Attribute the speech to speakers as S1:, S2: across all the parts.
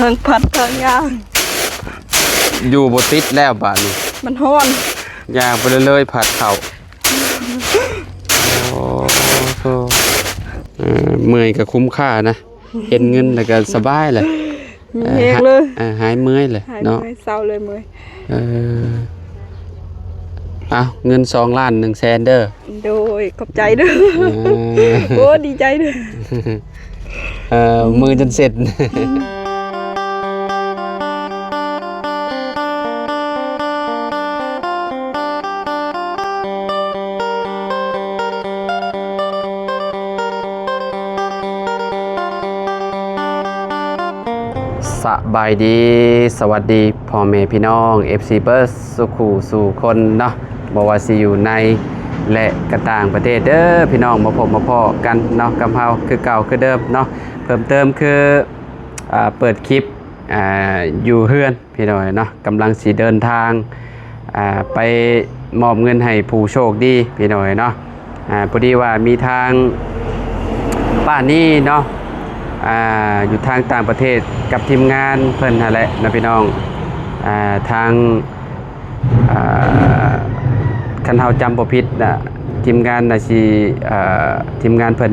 S1: ทั้งพัดทั้งย่าง
S2: อยู่บติดแล้วบาดนี้
S1: มันฮ้อน
S2: ย่างไปเรื่อยๆผัดเข่าโอ้โหเมื่อยก็คุ้มค่านะเห็นเงินแล้วก็สบายเลย
S1: มีเฮกเลย
S2: หายเมื่อยเลยเนาะ
S1: เศร้าเลยเมื่อย
S2: เอาเงิน2,100,000เด้อ
S1: โดยขอบใจเด้อโอ้ดีใจเด้อ
S2: มือจนเสร็จสบายดีสวัสดีพ่อแม่พี่น้อง FC เบิร์สสุขูสู่คนเนาะบอกว่าสิอยู่ในและกระต่างประเทศเด้อพี่น้องมาพบมาพ่อกันเนาะกำเฮาคือเก่าคือเดิมเนาะเพิ่มเติมคือเปิดคลิปอยู่เฮือนพี่น้องเนาะกำลังสิเดินทางไปมอบเงินให้ผู้โชคดีพี่น้องเนาะพอดีว่ามีทางป้านี่เนาะอยู่ทางต่างประเทศกับทีมงานเพิ่นนั่นแหละนะพี่น้องทางคันเฮาจำบ่ผิดนะทีมงานน่ะสิทีมงานเพิ่น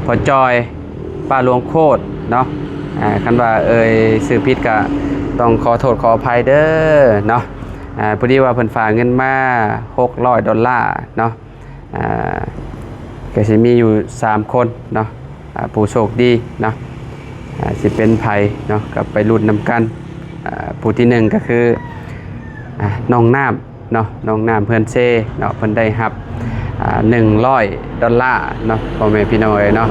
S2: พอจอยป้าหลวงโคตรเนาะคันว่าชื่อผิดก็ต้องขอโทษขออภัยเด้อเนาะพอดีว่าเพิ่นฝากเงินมา$600เนาะก็สิมีอยู่3คนเนาะผู้โชคดีเนาะสิเป็นไผเนาะกับไปรุ่นนำกันผู้ที่1ก็คือน้องน้ำเนาะน้องน้ำเพื่อนเซ่เนาะเพิ่นได้รับ$100เนาะพ่อแม่พี่น้องเนาะ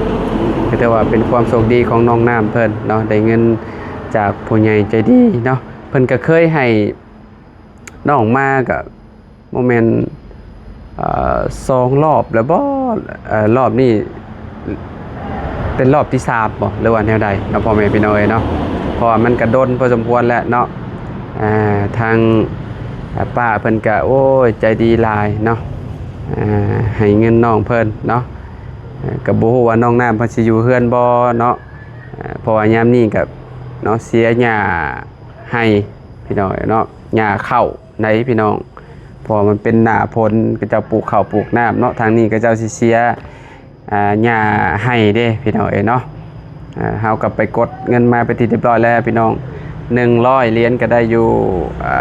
S2: ก็ถือว่าเป็นความโชคดีของน้องน้ำเพิ่นเนาะได้เงินจากผู้ใหญ่ใจดีเนาะเพิ่นก็เคยให้น้องมาก็โมเมนต์2 รอบแล้วบ่รอบนี้เป็นรอบที่3บ่หรือว่าแนวใดเนาะพ่อแม่พี่น้องเนาะเพราะว่ามันกระดนพอสมควรแล้วเนาะทางป้าเพิ่นก็โอ้ยใจดีหลายเนาะให้เงินน้องเพิ่นเนาะก็บ่ฮู้ว่าน้องน้ำเพิ่นสิอยู่เฮือนบ่เนาะเพราะว่ายามนี้ก็เนาะเสียหญ้าให้พี่น้องเนาะหญ้าข้าวในพี่น้องเพราะมันเป็นหน้าฝนก็จะปลูกข้าวปลูกน้ำเนาะทางนี้ก็เจ้าสิเสียหญ้าให้เด้พี่น้องเนาะเฮากลับไปกดเงินมาไปที่เรียบร้อยแล้วพี่น้อง100เหรียญก็ได้อยู่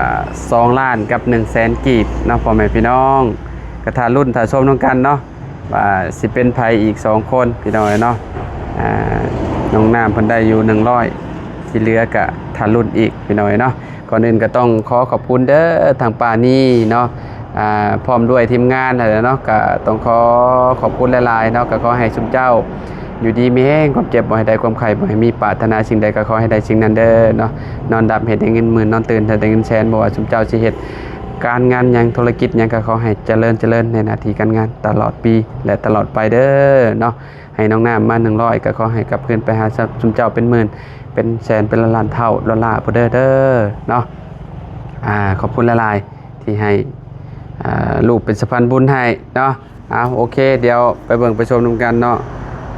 S2: 2 ล้านกับ100,000กีบเนาะพ่อแม่พี่น้องกระทารุ่นถ้าชมน้องกันเนาะว่าสิเป็นไผอีก2คนพี่น้องเนาะน้องน้ำเพิ่นได้อยู่100ที่เหลือก็ทารุ่นอีกพี่น้องเนาะก่อนอื่นก็ต้องขอขอบคุณเด้อทางป่านี้เนาะพร้อมด้วยทีมงานอะไรเนาะก็ต้องขอขอบคุณหลายๆเนาะก็ขอให้ชุมเจ้าอยู่ดีมีแห้งความเจ็บบ่ให้ได้ความไข้บ่ให้มีปรารถนาสิ่งใดก็ขอให้ได้สิ่งนั้นเด้อเนาะนอนดับเฮ็ดได้เงินหมื่นนอนตื่นได้เงินแสนบ่ว่าชุมเจ้าสิเฮ็ดการงานหยังธุรกิจหยังก็ขอให้เจริญในหน้าที่การงานตลอดปีและตลอดไปเด้อเนาะให้น้องน้ำมา100ก็ขอให้กลับคืนไปหาชุมเจ้าเป็นหมื่นเป็นแสนเป็นล้านเท่าดอลลาร์พุ่นเด้อเนาะขอบคุณหลายๆที่ให้ลูกเป็นสะพานบุญให้เนาะโอเคเดี๋ยวไปเบิ่งไปชมกันเนาะ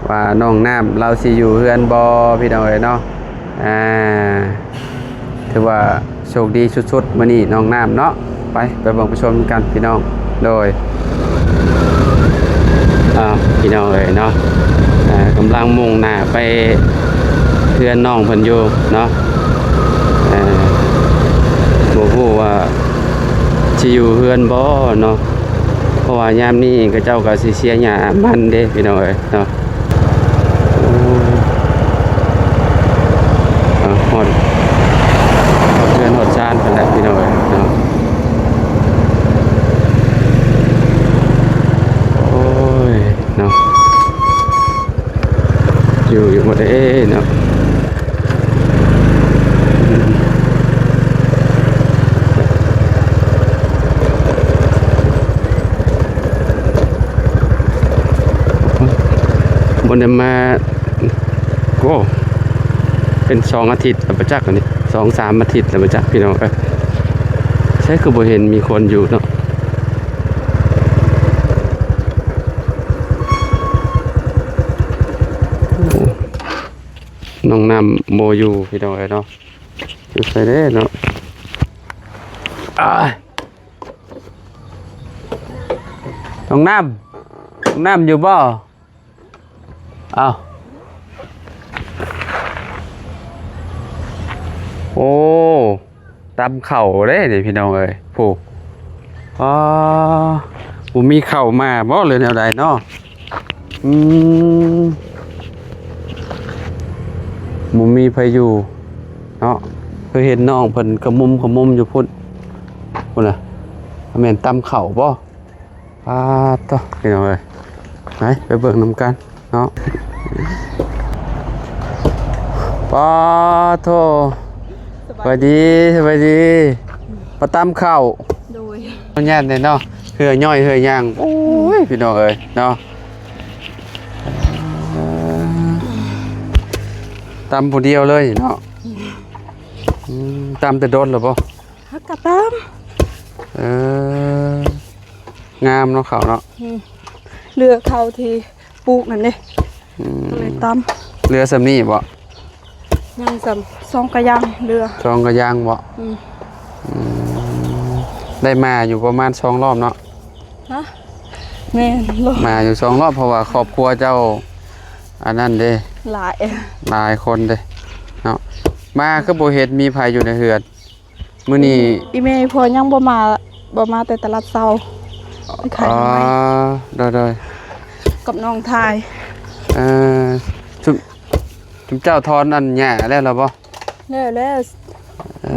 S2: ว่าน้องน้ำเราสิอยู่เฮือนบ่พี่น้องเนาะถือว่าโชคดีสุดๆมื้อนี้น้องน้ำเนาะไปเบิ่งไปชมกันพี่น้องโดยพี่น้องเนาะกำลังมุ่งหน้าไปเฮือนน้องเพิ่นอยู่เนาะบ่ฮู้ว่าสิอยู่เฮือนบ่เนาะเพราะว่ายามนี้ก็เจ้าก็สิเสียหญ้ามันเด้พี่น้องเนาะฮอดเฮือนฮอดชานเพิ่นแหละพี่น้องเนาะโอ้ยเนาะอยู่บ่ได้เนาะบนมาโอ้เป็น2 อาทิตย์แล้วประจักษ์อันนี้2-3 อาทิตย์แล้วประจักษ์พี่น้องใช่คือบ่เห็นมีคนอยู่เนาะ น้องน้ำโมอยู่พี่น้องเอ้ยเนาะอยู่ใส่เด้เนาะน้องน้ำอยู่บ่อ้าวโอ้ตำเข่าเด้นี่พี่น้องเอ้ยผู้ผมมีเข่ามาบ่เลยแนวใดเนาะบ่มีไผอยู่เนาะเคยเห็นน้องเพิ่นขมุมอยู่พุ่นน่ะแม่นตำเข่าบ่ต่อพี่น้องเอ้ยไปเบิ่งนำกันเนาะโทสวัสดีปลาตำข้าวโดยแย่เลยเนาะเหือย่อยเหือย่างโอ้ยพี่น้องเอ้ยเนาะตำผู้เดียวเลยเนาะตำแต่โดนหรือเปล่า
S1: ฮักกะต
S2: งามเนาะเขาเนาะ
S1: เรือเขาที่ปลูกนั่นเด้ก็เลยต
S2: เรือสำนี่บ่
S1: ยังสำซองกระยังเรือ
S2: ซองกระยังบ่ได้มาอยู่ประมาณ2 รอบเนาะ
S1: ฮะแม่
S2: มาอยู่2 รอบเพราะว่าครอบครัวเจ้าอันนั้นเด้
S1: หลาย
S2: คนเด้เนาะมาคือบ่เห็นมีภัยอยู่ในเฮือนมื้อนี้
S1: อีเมย์พอยังบ่มาแต่ตลาดเช้าไปขาย
S2: ได้
S1: กับน้องทาย
S2: จุมเจ้าทอนอันหญ้าแล้วหรอบ่
S1: แล้ว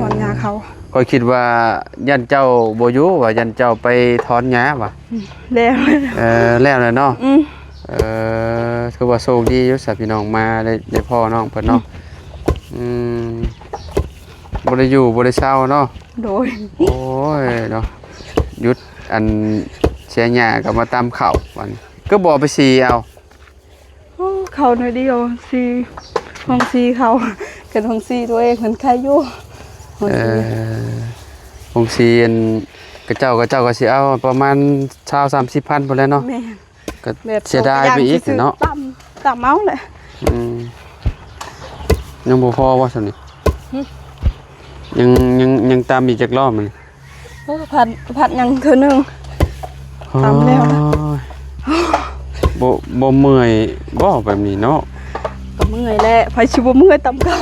S1: ถอนหญ้าเขา
S2: ก็คิดว่ายันเจ้าบ่อยู่ว่ายันเจ้าไปถอนหญ้าว่ะ
S1: แล้ว
S2: แล้วเนาะคือว่าโชคดีอยู่สัตว์พี่น้องมาได้พ่อน้องเพิ่นเนาะบ่ได้อยู่บ่ได้เช้าเนาะ
S1: โดย
S2: โอ้ยเนาะหยุดอันเสียหญ้าก็มาตำข้าววันก็บ่ไปสีเอา
S1: เขาหน่อยเดียวซีห้องซีเขากันห้องซีตัวเองเหมือนใครอยู่
S2: ห้องซีอันกระเจ้าก็สิเอาประมาณ20-30,000พุ่นแหละเนาะก็เสียดายไปอีกเนาะ
S1: ตำเมาแหละ
S2: ยังบ่พอว่าซั่นนี่ยังตามอีกจักรอบมัน
S1: ผัดยังเทื่อนึงตำแล้วนะ
S2: บ่เมื่อยบ่แบบนี้เนาะ
S1: ก็เมื่อยแหละไผสิบ่เมื่อยตำเก่า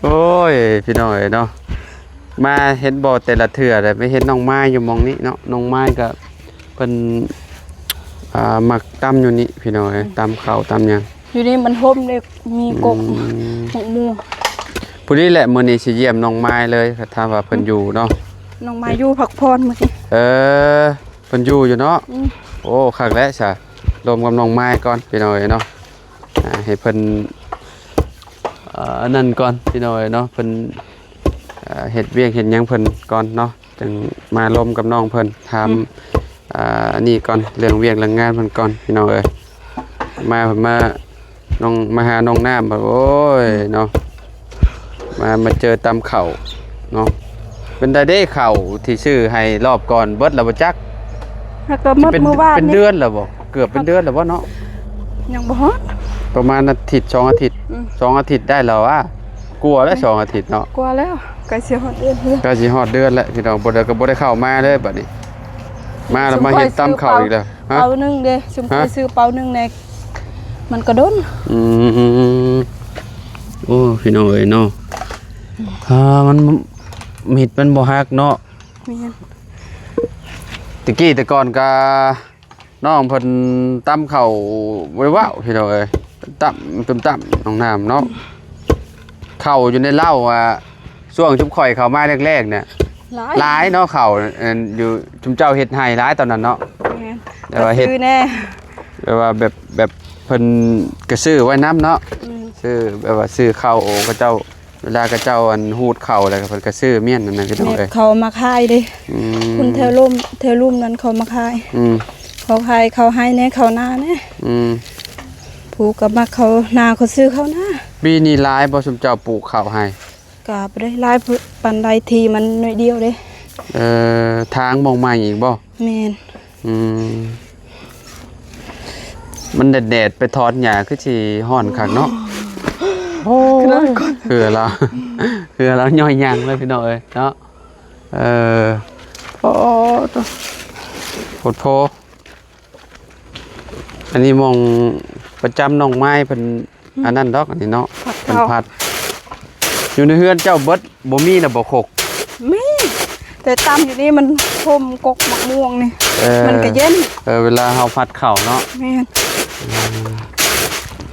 S2: โอ้ยพี่น้อยเนาะมาเห็นบ่แต่ละเทื่อได้ไปเห็นน้องไม้อยู่หม่องนี้เนาะน้องไม้ก็เพิ่นมักตำอยู่นี่พี่น้อยตำข้าวตำหยัง
S1: อยู่นี่มันห่มเลยมีกกหมกม่วง
S2: ผู้นี้แหละมื้อนี้สิเยี่ยมน้องไม้เลยถ้าว่าเพิ่นอยู่เนาะ
S1: น้องไม้อยู่พักพรมื้อนี้
S2: เพิ่นอยู่เนาะโอ้คักแล้วจ้ะรวมกับน้องไม้ก่อนพี่น้อยเนาะให้เพิ่นนั่นก่อนพี่น้อยเนาะเพิ่นเฮ็ดเวียกเฮ็ดหยังเพิ่นก่อนเนาะจึงมาร่วมกับน้องเพิ่นทำนี่ก่อนเรื่องเวียกเรื่องงานเพิ่นก่อนพี่น้องเอ้ยมาน้องมาหาน้องน้ำแบบโอ้ยเนาะมาเจอตำเข่าเนาะเป็นได้เข่าที่ชื่อให้รอบก่อนเบิดแล้วบ่จัก
S1: เป็น
S2: เป็นเดือนแล้วบ่เกือบเป็นเดือนแล้วบ่เนาะ
S1: ยังบ่ฮอด
S2: ประมาณอาทิตย์2 อาทิตย์2 อาทิตย์ได้แล้วกลัวแล้ว2 อาทิตย์เนาะ
S1: กลัวแล้วใกล้สิฮอดเดือน
S2: ใกล้สิฮอดเดือนแล้วพี่น้องบ่ได้เข้ามาเลยบัดนี้มาแล้วมาเห็นตำเข่าอีกแล้ว
S1: เปานึงเด้ซุมไปซื้อเปานึงในมันก็โดน
S2: โอ้พี่น้องเอ้ยเนาะมันมิดมันบ่ฮักเนาะตะกี้แต่ก่อนก็น้องเพิ่นตำเข่าไว้ว้าวพี่น้องเอ้ยตำน้องน้ำเนาะเข่าอยู่ในเหล้าช่วงชุบข่อยเข้ามาแรกๆเนี่ยหลายเนาะเข่าอยู่ชุมเจ้าเฮ็ดให้หลายตอนนั้นเนาะแต่ว่าเฮ็ด
S1: แน่
S2: แบบว่าแบบเพิ่นก็ซื้อไว้น้ำเนาะซื้อแบบว่าซื้อข้าวโอ้กระเจ้าเวลากระเจ้าอันหูดเข่าอะไรก็เพิ่นก็ซื้อเมี่ยนนั่นพี่น้องเอ้ย
S1: เขามาขายดิคุณแถวลุ่มนั้นเขามาขายเขาขายเขาให้แน่เขาหน้าแน่ผูกกับมาเขาหน้าเขาซื้อเขาหน้า
S2: ปีนี้หลายบ่ชุมเจ้าปลูกข้าวให้
S1: ก็บ่ได้หลายปานใดทีมันน้อยเดียวเด้
S2: ทางมองใหม่อีกบ่
S1: แม่น
S2: มันแดดไปถอนหญ้าคือสิฮ้อนคักเนาะ โอ้คือเราคือเราย่อยยังเลยพี่น้องเอ้ยเนาะโอ้โหโทอันนี้มองประจำน้องไม้เป็นอันนั้นดอกอันนี้เนาะเป็นผัดอยู่ในเฮือนเจ้าเบิดบ่มีน่ะบ่ขก
S1: มีแต่ตำอยู่นี่มันพมกกมะม่วงนี่มันก็เย็น
S2: เวลาเฮาผัดข้าวเนาะ
S1: แม่น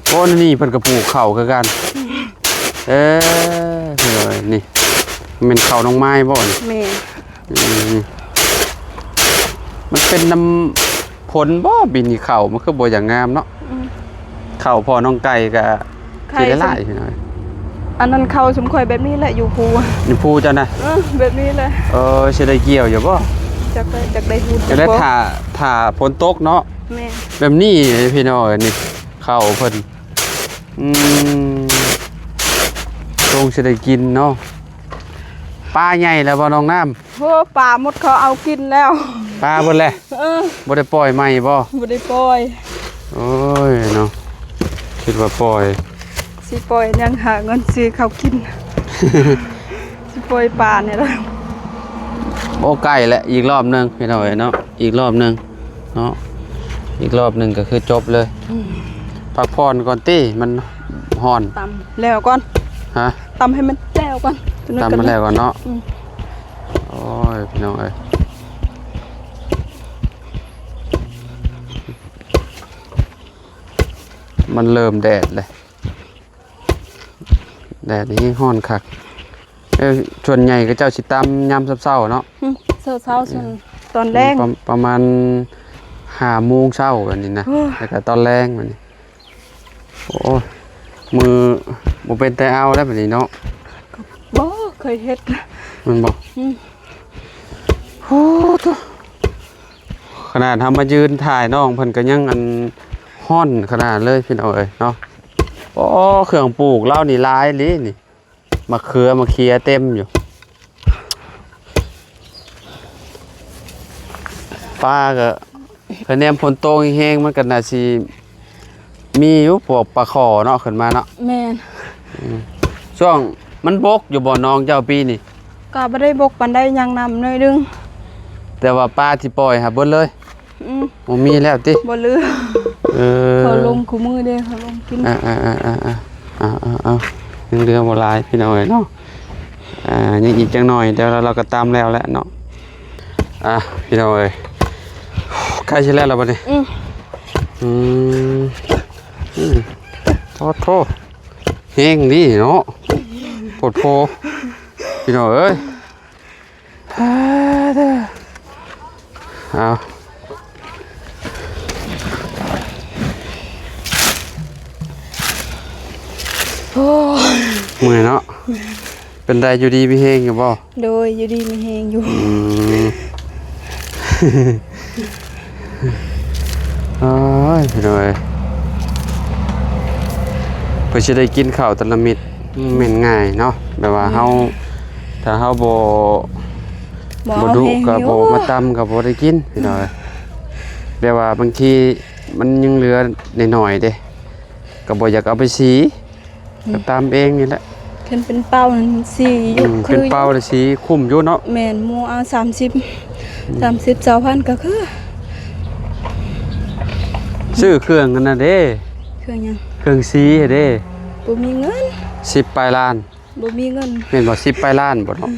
S2: โอ้นี่เพิ่นก็ปลูกข้าวคือกันเลยนี่เป็นข้าวน้องไม้บ่นี่
S1: แม่
S2: มันเป็นน้ำผลบ่บินนี่ข้าวมันคือบ่อย่างงามเนาะข้าวพ่อน้องไก่ก็สิได้หลายพี่น้อย
S1: อันนั้นเขาสมข่อยแบบนี้แหละอยู่ภู
S2: อยู่ภูจ้ะนะ
S1: แบบนี้เลย
S2: สิได้เกี่ยวอยู่บ่
S1: จักได้ภู
S2: จะได้ถ่าฝนตกเนาะ
S1: แม่
S2: แบบนี้พี่น้อยนี่ข้าวเพิ่นตรงสิได้กินเนาะปลาใหญ่แล้วบ่น้องน้ำ
S1: โอ้ปลาหมดเขาเอากินแล้ว
S2: ปลาเบิดแล้วบ่ได้ปล่อยใหม่บ่
S1: ได้ปล่อย
S2: โอ้ยเนาะคิดว่าปล่อย
S1: สิปล่อยยังหาเงินซื้อเขากินสิปล่อยปลาเนี่ยแล้ว
S2: โอ้ใกล้แล้วอีกรอบนึงพี่น้อยเนาะอีกรอบนึงเนาะอีกรอบนึงก็คือจบเลยพักผ่อนก่อนติมันฮ้อน
S1: ตำแล้วก่อน
S2: ฮะ
S1: ตำให้มันแล้วก่อน
S2: ตำมาแล้วก่อนเนาะโอ้ยพี่น้องเอ้ยมันเริ่มแดดเลยแดดนี่ฮ้อนคักส่วนใหญ่ก็เจ้าสิตำยามเช้าๆเนาะ
S1: เช้าส่วนตอนแรก
S2: ประมาณ5 โมงเช้าแบบนี้นะแล้วก็ตอนแรงแบบนี้โอ้มือบ่เป็นแต่เอาแล้วแบบนี้เนาะ
S1: บ่เคยเฮ็ด
S2: มันบ่โอ้ขนาดทำมายืนถ่ายน้องเพิ่นก็ยังอันฮ้อนขนาดเลยพี่น้องเอ้ยเนาะโอ้เครื่องปลูกเล่านี่หลายลินี่มะเขือมะเขียเต็มอยู่ปลาก็คะแนนฝนตกแห้งมันก็น่าสิมีอยู่พวกปลาขอเนาะขึ้นมาเนาะ
S1: แม่น
S2: ช่วงมันบกอยู่บ่อน้องเจ้าปีนี่
S1: ก็บ่ได้บกปานใดยังนำหน่อยนึง
S2: แต่ว่าปลาที่ปล่อยหาเบิดเลยบ่มีแล้วติ
S1: บ่เหลือเขาลงคู่มือเด้เขาลงกิน
S2: ยังเหลือบ่หลายพี่น้องเอ้ยเนาะยังอีกจังหน่อยเดี๋ยวเราก็ตามแล้วแหละเนาะพี่น้องเอ้ยใกล้สิแล้วบัดนี้โทษแห้งดีเนาะปวดโพพี่น้องเอ้ยเอาเมื่อยเนาะเป็นไรอยู่ดีมีแห้งอยู่บ่
S1: โดยอยู่ดีมีแห้งอยู่
S2: โอ้ยพี่น้อยเพื่อจะได้กินข้าวตะละมิดเหม็นง่ายเนาะแบบว่าเฮาถ้าเฮาบ่ดุก็บ่มาตำก็บ่ได้กินพี่น้อยแบบว่าบางทีมันยังเหลือหน่อยๆเด้ก็บ่อยากเอาไปสีก็ตามเองนี่แหละ
S1: ขึ้นเป็นเป้านั่นสีอยู่
S2: คือเป็นเป้าเลยสีคุ้มอยู่เนาะ
S1: แม่นหมู่เอา30,000ก็คือ
S2: ซื้อเครื่องกันน่ะเด้
S1: เครื่องหยัง
S2: เครื่องสีเด้
S1: บ่มีเงิน
S2: 10 ปลายล้าน
S1: บ่มีเงิน
S2: แม่นบ่10 ปลายล้านบ่เนาะ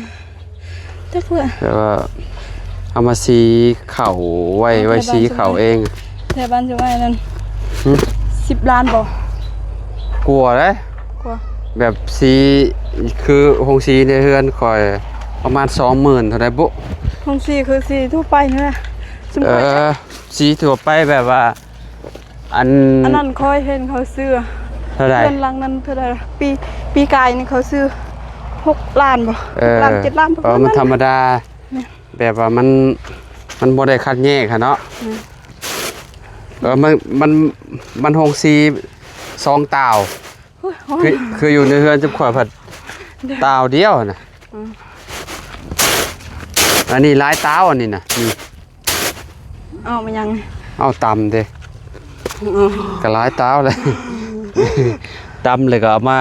S1: จักเพื่อ
S2: แต่ว่าเอามาสีเข่าไว้สีเข่าเอง
S1: แถวบ้านจะว่านั่น10 ล้านบ่
S2: กลัวเด้
S1: กลัว
S2: แบบสีคือโรงสีในเฮือนข่อยประมาณ 20,000 เท่าใดบุ
S1: โรงสีคือสีทั่วไปนี่แหละ
S2: สีทั่วไปแบบว่าอัน
S1: นั้นค่อยเห็นเขาซื้อ
S2: เท่าใด
S1: เดือนหลังนั้นเท่าใดปีกายนี่เขาซื้อ6 ล้านบ่6 ล้าน7 ล้านประมาณนั้น
S2: มันธรรมดาแบบว่ามันบ่ได้คัดแยกค่ะเนาะมันโรงสี2 ตาวคืออยู่ในเฮือนจะขวดผัดตาวเดียวนะอันนี้หลายตาวอันนี้นะนี่
S1: เอามายัง
S2: เอาตำเด้ก็หลายตาวเลยตำเลยก็เอามา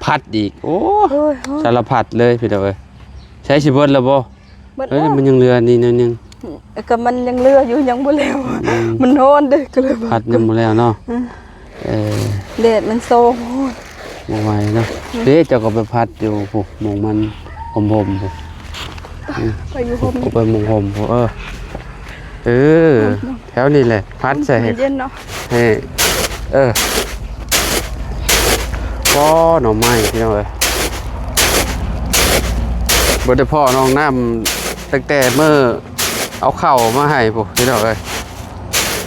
S2: พัดอีกโอ้
S1: โอ้ย
S2: สารพัดเลยพี่น้องเอ้ยใช้สิเบิดแล้วบ่
S1: เบิด
S2: เอ้ย
S1: แล้ว
S2: มันยังเหลือนี่นิดนึง
S1: ก็มันยังเหลืออยู่ยังบ่แล้วมันร้อนเด้อก็เลย
S2: พัดยังบ่แล้วเนาะ
S1: แดดมันโซโหด
S2: บ่ไหวเนาะเด้เจ้าก็ไปพัดอยู่พุหมองมันห่มๆพุ
S1: ไปอยู่ห่ม
S2: ไปหมองห่มพุแถวนี้แหละพัดใส่ให้
S1: เย็นเนาะ
S2: ให้ก็หน่อไม้พี่น้องเอ้ยบ่ได้พ่อน้องน้ำตั้งแต่เมื่อเอาข้าวมาให้พุพี่น้องเอ้ย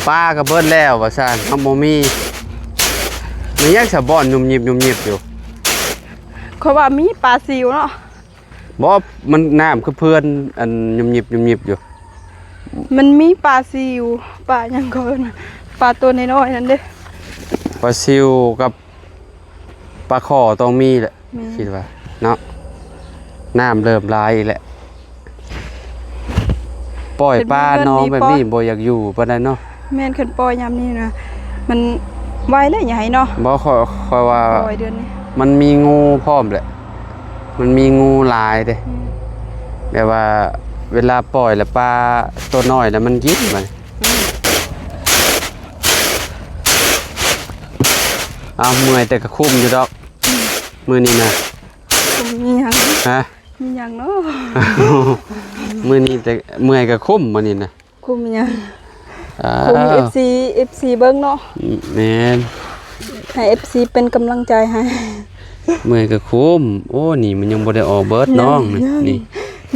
S2: ปลาก็เบิดแล้วว่าซั่นมันบ่มีมันยังสะบ่อนยุ่มยิบอยู่
S1: เขาว่ามีปลาซิวเนาะ
S2: บ่มันน้ำคือเพื่อนอันยุ่มยิบอยู่
S1: มันมีปลาซิวปลาหยังก็น่ะปลาตัวน้อยๆนั่นเด้
S2: ปลาซิวกับปลาข้อต้องมีแหละ
S1: มี
S2: คิดว่าเนาะน้ำเริ่มลายอีกแล้วปล่อยปลาน้องแบบนี้บ่อยากอยู่ปานใดเนาะ
S1: แม่นขึ้นปล่อยยามนี้นะมันไวแล้วใหญ่เนาะ
S2: บ่ค่อยว่า
S1: ปล่อยเดือนนี้
S2: มันมีงูพร้อมแหละมันมีงูหลายเด้แบบว่าเวลาปล่อยแล้วปลาตัวน้อยแล้วมันกินมันเมื่อยแต่ก็คุ้มอยู่ดอกมื้อนี้นะ
S1: มีหยัง
S2: ฮะ
S1: มีหยังเนาะ
S2: มื้อนี้แต่เมื่อยก็คุ้มมื้อนี้นะ
S1: คุมหยัง
S2: อ้า
S1: คุม
S2: ว
S1: FC เบิ่งเนาะ
S2: แม่น
S1: ให้ FC เป็นกำลังใจให้
S2: เมื่อยก็คุ้มโอ้นี่มันยังบ่ได้ออกเบิดน้องนี่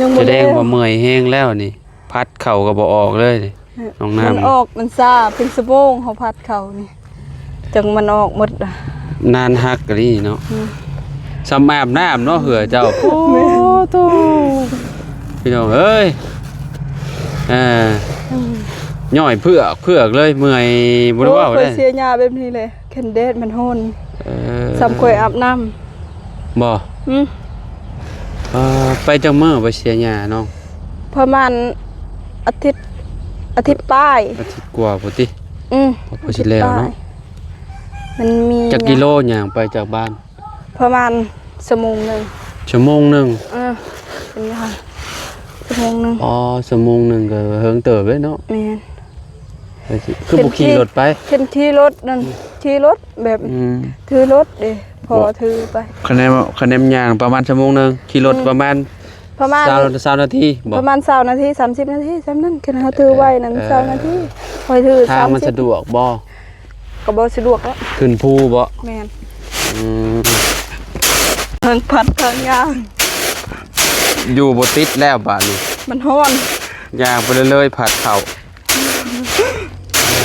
S1: ยังบ่
S2: แสดง
S1: แล้ว
S2: ว่าเมื่อยแห้งแล้วนี่ พัดเข่าก็บ่ออกเลยนี่น้องน้ำ
S1: มันออกมันซ่าเป็นสะโบงเขาพัดเขานี่จังมันออกหมดอ่ะ
S2: นานฮักกะนี่เนาะสำอาบน้ำเนาะเหือเจ้าโอ้โตพี่น้องเอ้ยย่อยเพือกเลยเมื่อยบ่ได้เว้า
S1: โอ้
S2: ได้
S1: ยเสียหญ้าแบบนี้เลยแคนเดดมันโหนซ้ำข่อยอาบน้ำ
S2: บ่ไปจังมื้อไปเสียหญ้าเนาะ
S1: ประมาณอาทิตย์ป้าย
S2: อาทิตย์กว่าพุ่นติ พอสิแล้วเนาะ
S1: มันมี
S2: จักกิโลย่างไปจากบ้าน
S1: ประมาณชั่วโมงหนึง
S2: ชั่วโมงหนึง
S1: เป็นไงคะชั่วโมงหนึง
S2: ชั่วโมงหนึงก็เฮิงเติบเลยเนาะ
S1: แม่น
S2: ไปสิคือบ่ขี่รถไป
S1: เห็นที่รถนั่นที่รถแบบถือรถเด้พอถือไป
S2: คะแนนย่างประมาณชั่วโมงหนึงขี่รถประมาณ 20นาทีบ่
S1: ประมาณ20นาที30นาทีซ้ำนั้นคือเขาถือไว้นั่น20นาทีคอยถือ
S2: ทางมันสะดวกบ่
S1: ก็บ่สะดวกแล้ว
S2: ขึ้นภูบ่
S1: แม่นทางพัดทางยาง
S2: อยู่บ่ติดแล้วบาดนี้
S1: มันฮ้อน
S2: ย่างไปเรื่อยๆผัดเข้า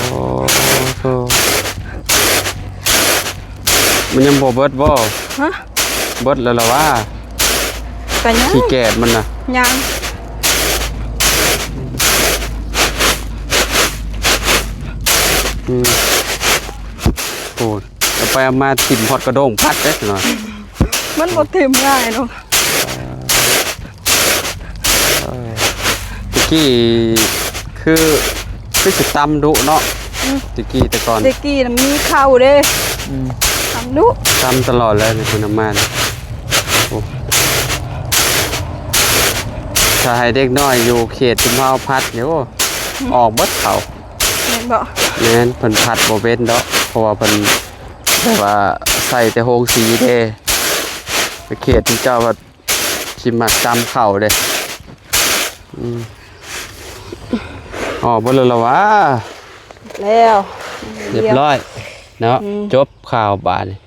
S2: โอ้โหมันยังบ่เบิดบ่
S1: ฮะ
S2: เบิดแล้วล่ะว่า
S1: ไปยัง
S2: ขี้แกดมันน่ะ
S1: ยัง
S2: โอ้เอาไปเอามาทิ่มฮอดกระด้งพัดเด้หน่อย
S1: มันบ่เต็มง่ายเนาะ
S2: ตะกี้คือสิตำดุเนาะตะกี้แต่ก่อน
S1: เด็กกี้น่ะมีข้าวเด้ทำนุ
S2: ตำตลอดเลยในคุณน้ำมันโอ้ถ้าให้เด็กน้อยอยู่เขตชุมพรพัดเดี๋ยวออกเบิดเขา
S1: แม่นบ่
S2: แม่นเพิ่นพัดบ่เป็นดอกเพราะว่าเพิ่นแบบว่าใส่แต่โฮงสีเด้ไปเขตที่เจ้าว่าสิมักจำเข้าเด้อ๋อบ่เลยละวะ
S1: แล้ว
S2: เรียบร้อยเนาะจบข่าวบาดนี้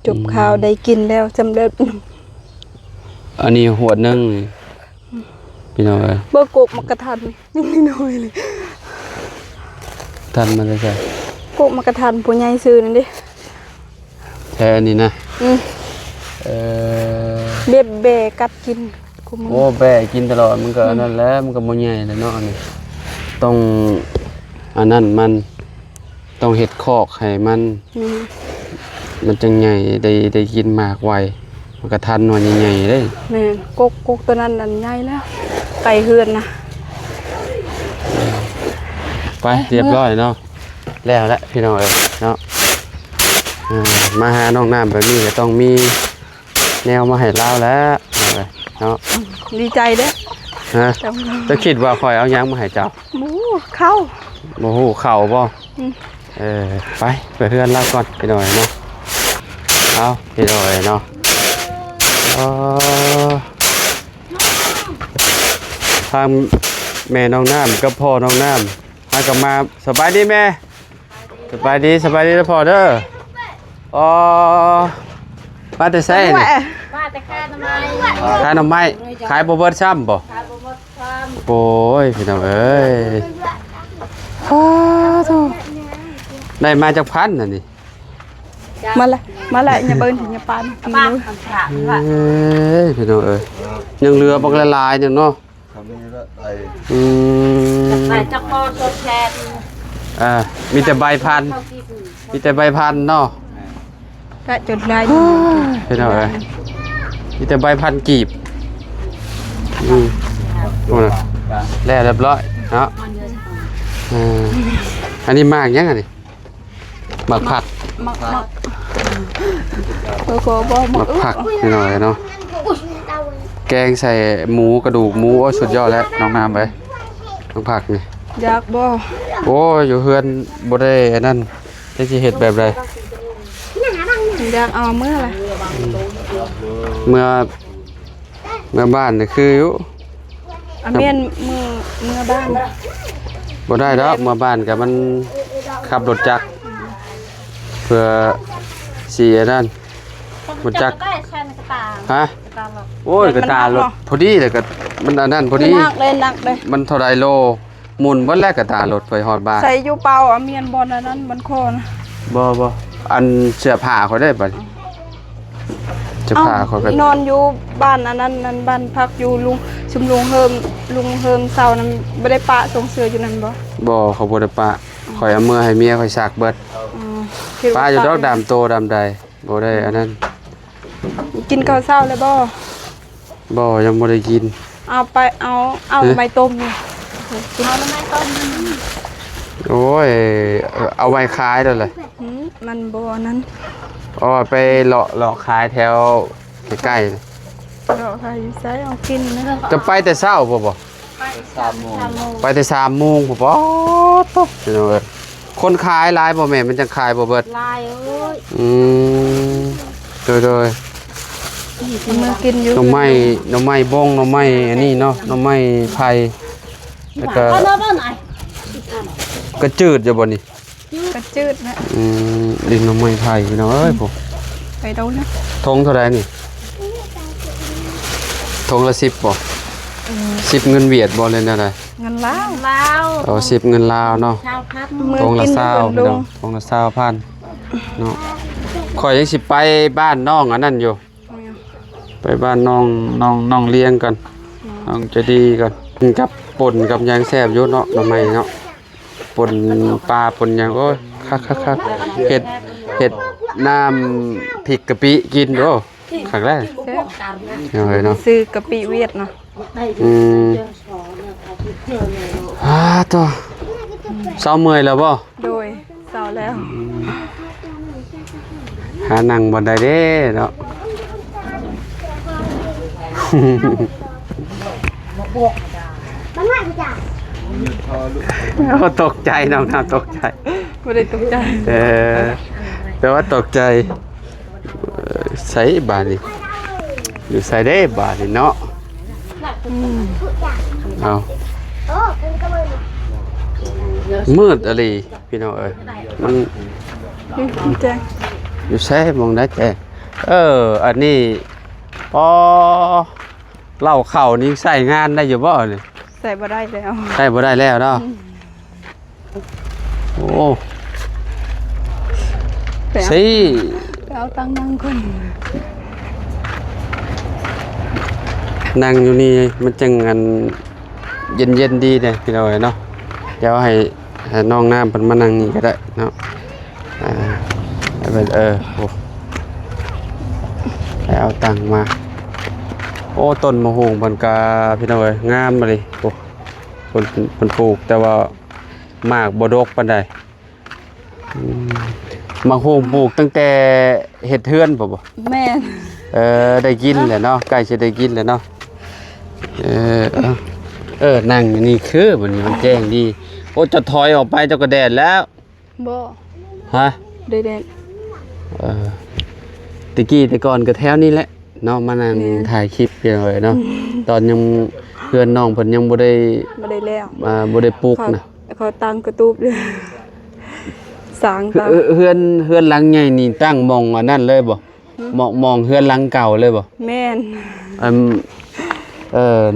S1: จบข่าวได้กินแล้วสำเร็จ
S2: อันนี้หัวดหนึงนี่พี่น้องเอ้ย
S1: เบอร์กกมากระทันยังไม่น้อยเลย
S2: ทันมันเลยใช่
S1: กกมากระทันผู้ใหญ่ซื้อนั่นดิ
S2: แค่อันนี้นะ
S1: เบบเบกัดกินกูมึง
S2: โอ้แบะกินตลอดมันก็อันนั้นแหละมันก็บ่ใหญ่แล้วเนาะอันนี้ต้องอันนั้นมันต้องเฮ็ดคอกให้มันจังใหญ่ได้กินหมากไวมันก็ทันหน่วยใหญ่ๆเด้
S1: แม่นกกตัวนั้นนั่นใหญ่แล้วไก่เฮือนนะ
S2: ไปเรียบร้อยเนาะแล้วพี่น้องเอ้ยเนาะมาหาน้องน้ำแบบนี้ก็ต้องมี แนวมาให้เราแล้วเนาะ
S1: ดีใจเด้อ
S2: ฮะ
S1: แต่ว่า
S2: จะคิดว่าคอยเอาหยังมาให้เจ้า
S1: หมูเข้า
S2: โมโหเข่าบ่
S1: อืม
S2: ไปเพื่อนเราก่อนไปหน่อยเนาะเอาไปหน่อยเนาะทางแม่น้องน้ำกับพ่อน้องน้ำพากันมาสบายดีแม่สบายดีแล้วพ่อเด้ออ๋อมาแต่ไสนี่
S3: ว่าแต่ค่าทำไม
S2: ขายหน่อไม้ขายบ่เบิดซ้ำบ่
S3: ค่าบ่หมดความ
S2: โอ้ยพี่น้องเอ้ยได้มาจากพันน่ะนี่
S1: มาละอย่าเบิ้นถึงอย่าปานกิน
S3: บ้าน
S1: เลย
S3: คำถามว่า
S2: เอ้ยพี่น้องเอ้ยยังเหลือบักละลายจังเนาะ
S4: ทำนี้ละไอ้
S2: อืม
S3: ไปจักรพรทดแทน
S2: มีแต่ใบพันธุ์
S3: เขากิน
S2: มีแต่ใบพันธุ์เนาะ
S1: ก็จดลาย
S2: พี่น้องเอ้ยมีแต่ใบพันธุ์กีบโอ้น่ะแล้วเรียบร้อยเนาะอันนี้มากยังอันนี้หมักผัก
S1: มักโกบ่
S2: หมักผักพี่น้องเอ้ยเนาะแกงใส่หมูกระดูกหมูโอ้สุดยอดแล้วน้องน้ำไปน้องผักนี่
S1: อยากบ่
S2: โอ้ยอยู่เฮือนบ่ได้อันนั้นจะสิเฮ็ดแบบใด
S1: อยากเอาเมื่อไหร่
S2: เมื่อบ้านนี่คืออยู่
S1: อาเมียนเมื่อบ้าน
S2: บ่ได้ดอกเมื่อบ้านก็มันขับรถจักรเพื่อสิอันนั้นรถจักร
S3: ก็ใช้ในกระตา
S2: ฮะ
S3: กระตาหรอก
S2: โอ้ยกระตารถพอดีเลยก็มันอันนั้นพอดี
S1: หนักเลย
S2: มันเท่าใดโลหมุนเบิดแล้วกระตารถไปฮอดบ้าน
S1: ใส่อยู่เปล่าอาเมียนบอลอันนั้นบนคอนะ
S2: บ่อันเสื้อผ้าเขาได้บัดเสื้อผ้าเขาก็
S1: นอนอยู่บ้านอันนั้นบ้านพักอยู่ลุงเฮิมเสานั้นบ่ได้ปะส่งเสืออยู่นั่นบ่
S2: บ่เขาบ่ได้ปะข่อยเอามือให้เมียข่อยซักเบิด
S1: คิดว่
S2: ปะอยู่ดอกดามโตดามใดบ่ได้อันนั้น
S1: กินข้าวเช้าเลยบ่
S2: บ่ยังบ่ได้กิน
S1: เอาใบต้มนี่กิน
S3: เอาทำไมต้ม
S2: โอ้ยเอาไว้ขายแล้วเลย
S1: มันบ่นั้น
S2: อ๋อไปเลาะขายแถวใกล้
S1: เราใครใช้เอากินนะ
S2: ๆจะไปแต่เช้าบ่
S4: 3 โมง
S2: ไปแต่3 โมงบ่ตุ๊บพี่น้องเอ้ยคนขายหลายบ่แม่มันจังขายบ่เบิด
S3: ลายเอ้ย
S2: โดย
S1: มือกินอยู่
S2: หน่อไม้บงหน่อไม้อันนี้เนาะหน่อไม้ไผ่แล้วก็
S3: เอาเนาะบ้านไหน
S2: กระจืดอยู่บ่นี่
S1: กระจืดนะ
S2: ดินหน่อไม้ไผ่พี่น้องเอ้ยผม
S1: ไปดูนะ
S2: ทงเท่าไหร่นี่ทงละ10บ่10เงินเวียดบ่เลยนั่นน่ะ
S1: เงินล้าว
S3: ลาว
S2: เอา10เงินลาวเนาะ
S3: ชาวพัด
S1: มือ
S2: ทง
S1: กิ
S2: ละ
S1: น
S2: เศร้า
S1: อยู่
S2: พี่
S1: ลุ
S2: น้อง งทงละ20,000เนาะข่อยยังสิไปบ้านน้องอันนั้นอยู่ไปบ้านน้องเลี้ยงกันน้องจะดีกันกินกับป่นกับหยังแซ่บอยู่เนาะหน่อไม้เนาะป่นปลาป่นหยังโอ้ยคักๆเฮ็ดน้ำพริกกะปิกินโอ้ครั้งแรกเอาเลยเนาะ
S1: ซื้อกะปิเวียดเนาะ
S2: ตัวเศร้าเมื่อยแล้วบ่
S1: โดยเสาแล้ว
S2: หานั่งบ่ได้เด้เนาะ โอ้ตกใจน้องน้ำตกใจ
S1: บ่ได้ตกใจ
S2: แต่ว่าตกใจใส่บาทนี่อยู่ใส่ได้บาทนี่เนาะเอามืดอะไรพี่น้องเอ้ยมัน
S1: แจ้ง
S2: อยู่ใส่มองได้แต่อันนี้พอเหล่าเข่านี่ใส่งานได้อยู่บ่เนี่ย
S1: ใส่บ่ได้แล้ว
S2: ใส่บ่ได้แล้วเนาะโอ้
S1: ไปเอา
S2: สิ
S1: ไปเอาตังค์นั่งก่อน
S2: นั่งอยู่นี่มันจังอันเย็นๆดีเนี่ยพี่น้องเอ้ยเนาะเดี๋ยวให้น้องน้ำเพิ่นมานั่งนี่ก็ได้เนาะให้เพิ่นโอ้ให้เอาตังค์มาโอ้ต้นมะฮุงเพิ่นก็พี่น้องเอ้ยงามมาเลยโอ้เพิ่นปลูกแต่ว่ามากบ่ดกปานใดมะฮุงปลูกตั้งแต่เฮ็ดเฮือนบ่
S1: แม่น
S2: ได้กินแหละเนาะใกล้จะได้กินแล้วเนาะนั่งนี่คือมันแจ้งดีโอ้จะถอยออกไปเจ้าก็แดดแล้ว
S1: บ่
S2: ฮะ
S1: ได้แดด
S2: ตะกี้แต่ก่อนก็แถวนี้แหละเนาะมานั่งถ่ายคลิปกันเลยเนาะตอนยังเพื่อนน้องเพิ่นยังบ่ได้
S1: แล้ว
S2: บ่ได้ปลูกนะ
S1: เขาตั้งกระตูบเลยสร้างตั้ง
S2: เฮือนหลังใหญ่นี่ตั้งมองอันนั้นเลยบ่มองเฮือนหลังเก่าเลยบ่
S1: แม่น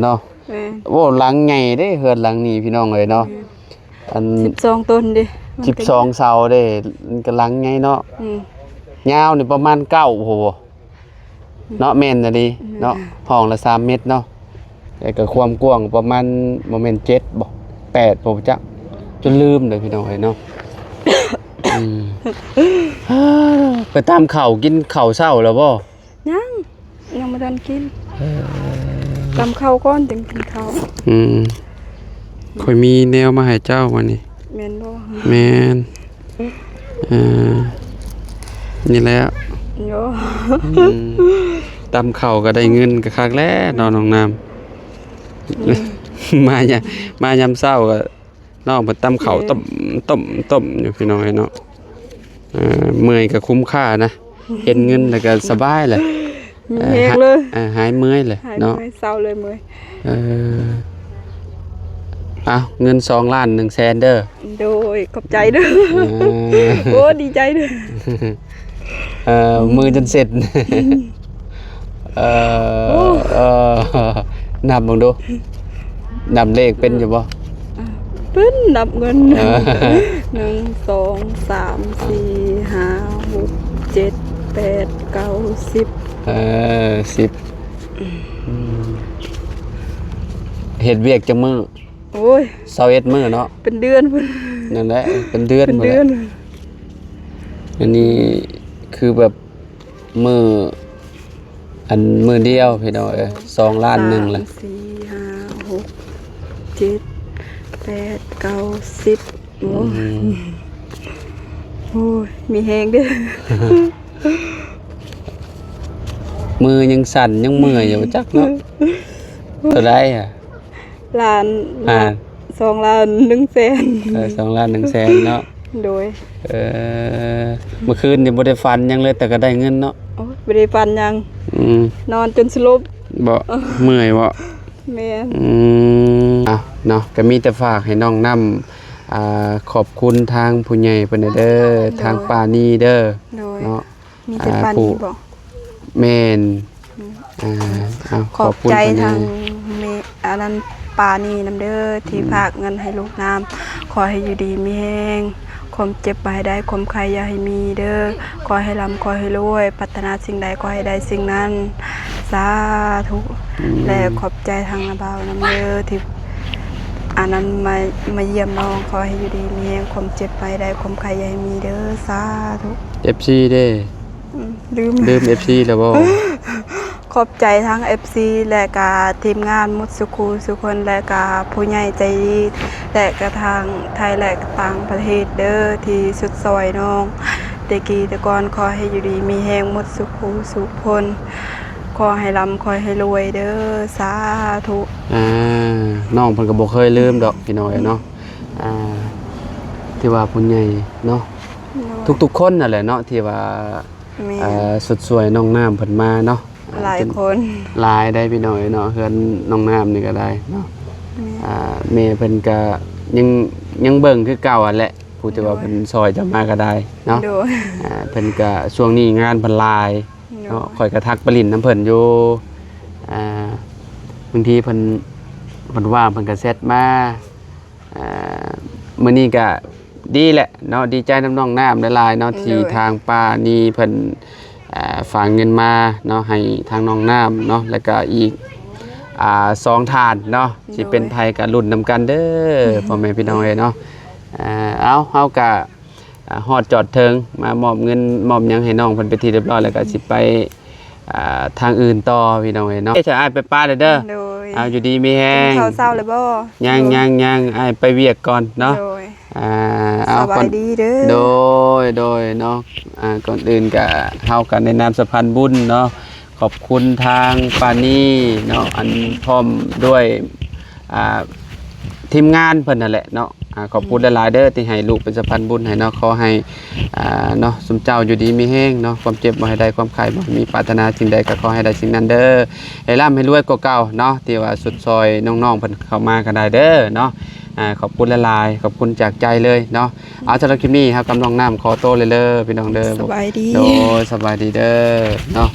S2: เนาะ
S1: แม่น
S2: โอ้หลังใหญ่เด้เฮือนหลังนี้พี่น้องเอ้ยเนาะอัน
S1: 12ต้นดิมันก็
S2: 12เสาเด้มันก็หลังใหญ่เนาะ ยาวนี่ประมาณ9โอ้โหเนาะแม่นน่ะดิเนาะห้องละ3เมตรเนาะแต่ก็ความกว้างประมาณบ่แม่น7บ่8บ่จักจนลืมเลยพี่น้องเอ้ยเนาะ ไปตามข้าวกินข้าวเช้าแล้วบ่
S1: ยังไม่ทันกินตำข้าวก่อนถึงกินข้าว
S2: ค่อยมีแนวมาให้เจ้าวันนี้
S1: แม่นบ่
S2: แม่นนี่แหละ
S1: โย
S2: ตำข้าวก็ได้เงินก็คักแล้วเนาะน้องน้ำ มายามเช้าก็น้องเพิ่นตำข้าวต้มอยู่พี่น้องเอ้ยเนาะเมื่อยก็คุ้มค่านะเห็นเงินแล้วก็สบายเลย
S1: มีแฮงเลย
S2: หายเมื่อยเลย
S1: หาย
S2: เนาะ
S1: เมื่อยเศร้าเลยเมื่อย
S2: เงิน2 ล้าน1แสนเด้อ
S1: โดยขอบใจเด้อโอ้ดีใจเด้อ
S2: มือจนเสร็จนับมึงดูนับเลขเป็นอยู่บ่
S1: เพิ่นนับเงิน1 2 3 4 5 6 7 8 9 10
S2: 10เฮ็ดเวียกจังมื้อ
S1: โอ้ย
S2: 21มื้อเนาะ
S1: เป็นเดือนพุ่น
S2: นั่นแหละเป็นเดือน
S1: เป็น
S2: หมด
S1: เดื
S2: แล้
S1: อ
S2: วน อันนี้คือแบบมื้ออันมื้อเดียวพี่น้อง2 ล้าน1เลย
S1: 4 5 6 7 8 9 10โอ้โอ้ยมีแฮงเด้อ
S2: มือยังสั่นยังเมื่อยอยู่จักเนาะตัวได้อ่ะ
S1: ล้าน 2 ล้าน1แสน
S2: 2 ล้าน1แสนเนาะ
S1: โดย
S2: เมื่อคืนนี่บ่ได้ฟันหยังเลยแต่ก็ได้เงินเนาะ
S1: โอ้ยบ่ได้ฟันหยังนอนจนสลบ
S2: บ่เมื่อยบ่
S1: แม่น
S2: เนาะก็มีแต่ฝากให้น้องนำขอบคุณทางผู้ใหญ่เพิ่นเด้อทางป้านีเด้อ
S1: โดย
S2: เนาะ
S1: มีแต่ปานนี้บ่
S2: แม่น
S1: ขอบ
S2: ขอบคุณ
S1: ใจ
S2: เพิ่น
S1: ทางเมอันนั้นปานี่นำเด้อที่ฝากเงินให้ลูกน้ำขอให้อยู่ดีมีแฮงความเจ็บบ่ให้ได้ความใครอย่าให้มีเด้อขอให้ร่ำขอให้รวยปรารถนาสิ่งใดขอให้ได้สิ่งนั้นสาธุและขอบใจทางนาบ่าวนำเด้อที่อันนั้นมาเยี่ยมน้องขอให้อยู่ดีมีแฮงความเจ็บบ่ให้ได้ความใครอย่าให้มีเด้อสาธุ
S2: FC เด้ ลืม FC แล้วบ่
S1: ขอบใจทั้ง FC และกาทีมงานมุดสุคูสุคนและกาผู้ใหญ่ใจดีและกระทางไทยและต่างประเทศเด้อที่สุดซอยน้องแตะกี้แต่ก่อนขอให้อยู่ดีมีแฮงมุดสุคูสุคนขอให้ร่ำขอให้รวยเด้อสาธุ
S2: น้องเพิ่นก็บ่เคยลืมดอกพี่น้อยเนาะที่ว่าผู้ใหญ่เนาะทุกๆคนนั่นแหละเนาะที่ว่าสุดสวยน้องน้ำเพิ่นมาเนาะ
S1: หลายคน
S2: หลายได้พี่น้อยเนาะเฮือนน้องน้ำนี่ก็ได้เนาะแม่เพิ่นก็ยังเบิ่งคือเก่าอันแหละผู้ที่ว่าเพิ่นซอยจะมาก็ได้เนาะ
S1: โดย
S2: เพิ่นก็ช่วงนี้งานเพิ่นหลายเนาะข่อยก็ทักไปลิ้นน้ำเพิ่นอยู่บางทีเพิ่นว่างเพิ่นก็เซตมามื้อนี้ก็ดีแหละเนาะดีใจน้ำน้องน้ำหลายๆเนาะที่ทางป้านี่เพิ่นฝากเงินมาเนาะให้ทางน้องน้ำเนาะแล้วก็อีก2ถาดเนาะสิเป็นไทยกับรุ่นนำกันเด้อพ่อแม่พี่น้องเอ้ยเนาะเฮาก็ฮอดจอดเทิงมามอบเงินมอบหยังให้น้องเพิ่นไปที่เรียบร้อยแล้วก็สิไปทางอื่นต่อพี่น้องเอ้ยเนาะจะอ้ายไปป้าเด้อ
S1: โดย
S2: เอาอยู่ดีมีแฮง
S1: เขาเศร้าเลยบ่
S2: ยังอ้ายไปเวียกก่อนเนาะ
S1: โดย
S2: เอา
S1: สบายดีเด้อ
S2: โดยเนาะก่อนอื่นก็เฮากันในนามสะพานบุญเนาะ ขอบคุณทางปานี่เนาะอันพร้อมด้วยทีมงานเพิ่นนั่นแหละเนาะขอบคุณหลายๆเด้อที่ให้ลูกเป็นสะพานบุญให้เนาะขอให้เนาะสมเจ้าอยู่ดีมีแห้งเนาะความเจ็บบ่ให้ได้ความไข้บ่มีปรารถนาสิ่งใดก็ขอให้ได้สิ่งนั้นเด้อให้ร่ำให้รวยกว่าเก่าเนาะที่ว่าสุดซอยน้องๆเพิ่นเข้ามาก็ได้เด้อเนาะขอบคุณหลายๆขอบคุณจากใจเลยเนาะเอาสำหรับคลิปนี้ครับกำลังน้ำขอโตเลยเด้อพี่น้องเด้อ
S1: สบายดี
S2: โดยสบายดีเด้อเนาะ